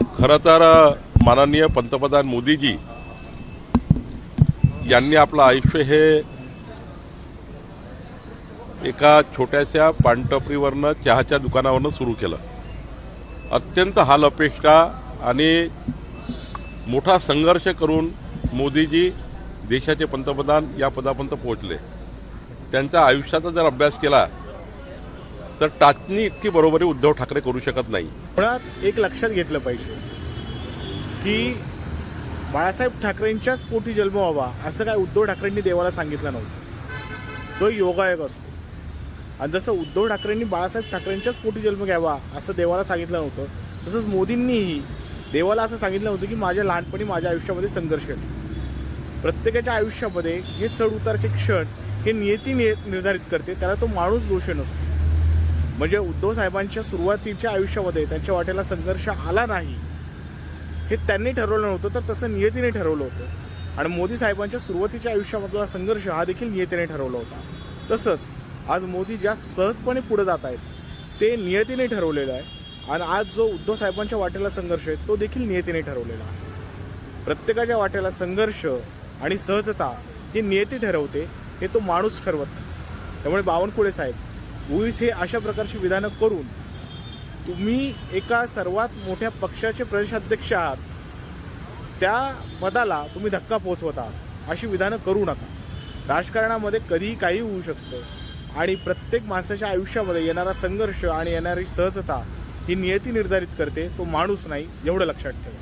खरं तर माननीय पंतप्रधान मोदीजी यांनी आपलं आयुष्य हे एका छोट्याशा पानटपरीवरनं चहाच्या दुकानावरनं सुरू केलं. अत्यंत हाल अपेक्षा आणि मोठा संघर्ष करून मोदीजी देशाचे पंतप्रधान या पदापर्यंत पोहोचले. त्यांच्या आयुष्याचा जर अभ्यास केला तर टाचणी इतकी बरोबरी उद्धव ठाकरे करू शकत नाही. मुळात एक लक्षात घेतलं पाहिजे की बाळासाहेब ठाकरेंच्याच पोटी जन्म व्हावा असं काय उद्धव ठाकरेंनी देवाला सांगितलं नव्हतं. तो योगायोग असतो. आणि जसं उद्धव ठाकरेंनी बाळासाहेब ठाकरेंच्याच पोटी जन्म घ्यावा असं देवाला सांगितलं नव्हतं, तसंच मोदींनीही देवाला असं सांगितलं होतं की माझ्या लहानपणी माझ्या आयुष्यामध्ये संघर्ष येतो. प्रत्येकाच्या आयुष्यामध्ये हे चढ उतारचे क्षण हे नियती निर्धारित करते, त्याला तो माणूस दोषी नसतो. म्हणजे उद्धव साहेबांच्या सुरुवातीच्या आयुष्यामध्ये त्यांच्या वाटेला संघर्ष आला नाही हे त्यांनी ठरवलं नव्हतं, तर तसं नियतीने ठरवलं होतं. आणि मोदी साहेबांच्या सुरुवातीच्या आयुष्यामधला संघर्ष हा देखील नियतीने ठरवला होता. तसंच आज मोदी ज्या सहजपणे पुढे जात आहेत ते नियतीने ठरवलेलं आहे. आणि आज जो उद्धव साहेबांच्या वाटेला संघर्ष आहे तो देखील नियतीने ठरवलेला आहे. प्रत्येकाच्या वाटेला संघर्ष आणि सहजता ही नियती ठरवते, हे तो माणूस ठरवत नाही. त्यामुळे बावनकुळे साहेब उगीच हे अशा प्रकारची विधानं करून तुम्ही एका सर्वात मोठ्या पक्षाचे प्रदेशाध्यक्ष आहात त्या पदाला तुम्ही धक्का पोचवत आहात, अशी विधानं करू नका. राजकारणामध्ये कधीही काही होऊ शकतं आणि प्रत्येक माणसाच्या आयुष्यामध्ये येणारा संघर्ष आणि येणारी सहजता ही नियती निर्धारित करते, तो माणूस नाही. एवढं लक्षात ठेवा.